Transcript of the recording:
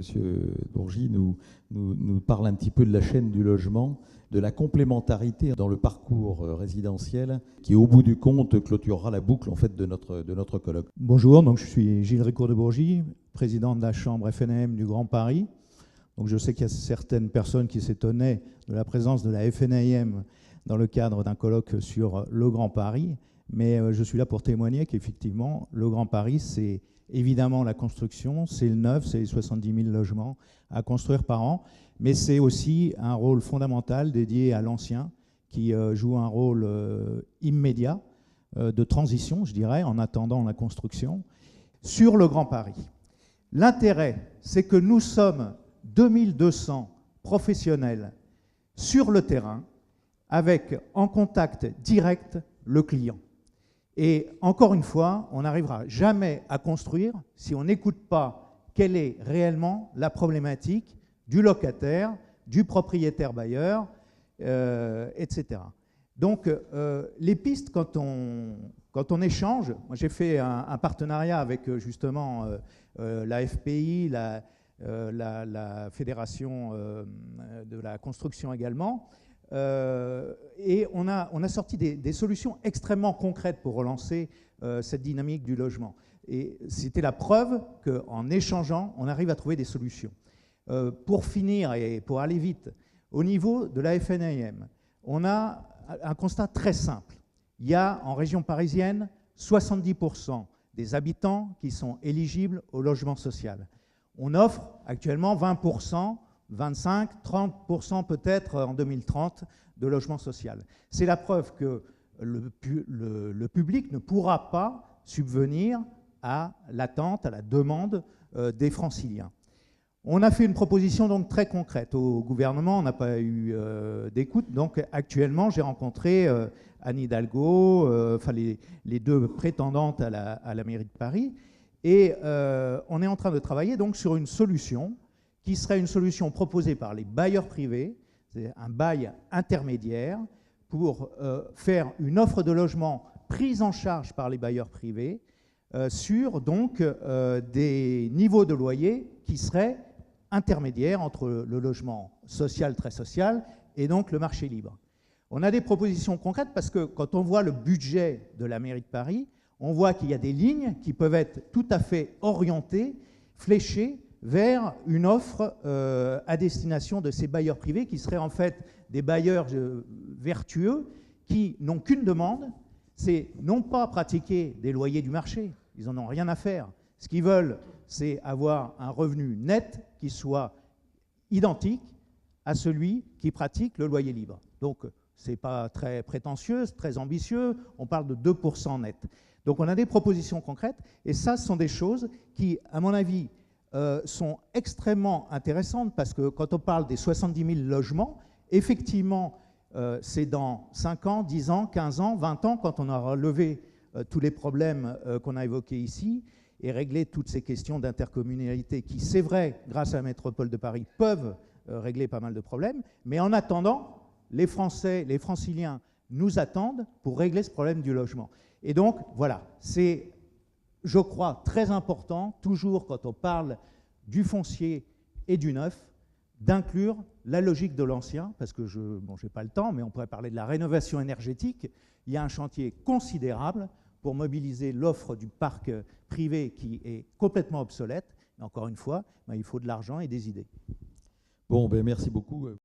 Monsieur Bourgi nous parle un petit peu de la chaîne du logement, de la complémentarité dans le parcours résidentiel qui, au bout du compte, clôturera la boucle en fait, de notre colloque. Bonjour, donc je suis Gilles Ricourt de Bourgi, président de la Chambre FNAM du Grand Paris. Donc je sais qu'il y a certaines personnes qui s'étonnaient de la présence de la FNAM dans le cadre d'un colloque sur le Grand Paris, mais je suis là pour témoigner qu'effectivement, le Grand Paris, c'est évidemment la construction, c'est le neuf, c'est les 70 000 logements à construire par an, mais c'est aussi un rôle fondamental dédié à l'ancien qui joue un rôle immédiat de transition, je dirais, en attendant la construction, sur le Grand Paris. L'intérêt, c'est que nous sommes 2200 professionnels sur le terrain avec en contact direct le client. Et encore une fois, on n'arrivera jamais à construire si on n'écoute pas quelle est réellement la problématique du locataire, du propriétaire bailleur, etc. Donc, les pistes, quand on échange, moi j'ai fait un partenariat avec justement la FPI, la Fédération de la construction également, et on a sorti des solutions extrêmement concrètes pour relancer cette dynamique du logement. Et c'était la preuve qu'en échangeant, on arrive à trouver des solutions. Pour finir et pour aller vite, au niveau de la FNAM, on a un constat très simple. Il y a en région parisienne 70% des habitants qui sont éligibles au logement social. On offre actuellement 20%, 25, 30% peut-être en 2030 de logement social. C'est la preuve que le public ne pourra pas subvenir à l'attente, à la demande des franciliens. On a fait une proposition donc très concrète au gouvernement, on n'a pas eu d'écoute, donc actuellement j'ai rencontré Anne Hidalgo, enfin les deux prétendantes à la mairie de Paris, et on est en train de travailler donc sur une solution qui serait une solution proposée par les bailleurs privés, c'est un bail intermédiaire pour faire une offre de logement prise en charge par les bailleurs privés sur donc des niveaux de loyer qui seraient intermédiaires entre le logement social, très social, et donc le marché libre. On a des propositions concrètes parce que quand on voit le budget de la mairie de Paris, on voit qu'il y a des lignes qui peuvent être tout à fait orientées, fléchées vers une offre à destination de ces bailleurs privés qui seraient en fait des bailleurs vertueux qui n'ont qu'une demande, c'est non pas pratiquer des loyers du marché, ils n'en ont rien à faire. Ce qu'ils veulent, c'est avoir un revenu net qui soit identique à celui qui pratique le loyer libre. Donc, ce n'est pas très prétentieux, très ambitieux, on parle de 2% net. Donc, on a des propositions concrètes, et ça, ce sont des choses qui, à mon avis, sont extrêmement intéressantes, parce que quand on parle des 70 000 logements, effectivement, c'est dans 5 ans, 10 ans, 15 ans, 20 ans, quand on aura levé tous les problèmes qu'on a évoqués ici, et régler toutes ces questions d'intercommunalité qui, c'est vrai, grâce à la métropole de Paris, peuvent régler pas mal de problèmes. Mais en attendant, les Français, les Franciliens nous attendent pour régler ce problème du logement. Et donc, voilà, c'est, je crois, très important, toujours quand on parle du foncier et du neuf, d'inclure la logique de l'ancien, parce que je n'ai pas le temps, mais on pourrait parler de la rénovation énergétique. Il y a un chantier considérable pour mobiliser l'offre du parc privé qui est complètement obsolète. Et encore une fois, il faut de l'argent et des idées. Bon, ben merci beaucoup.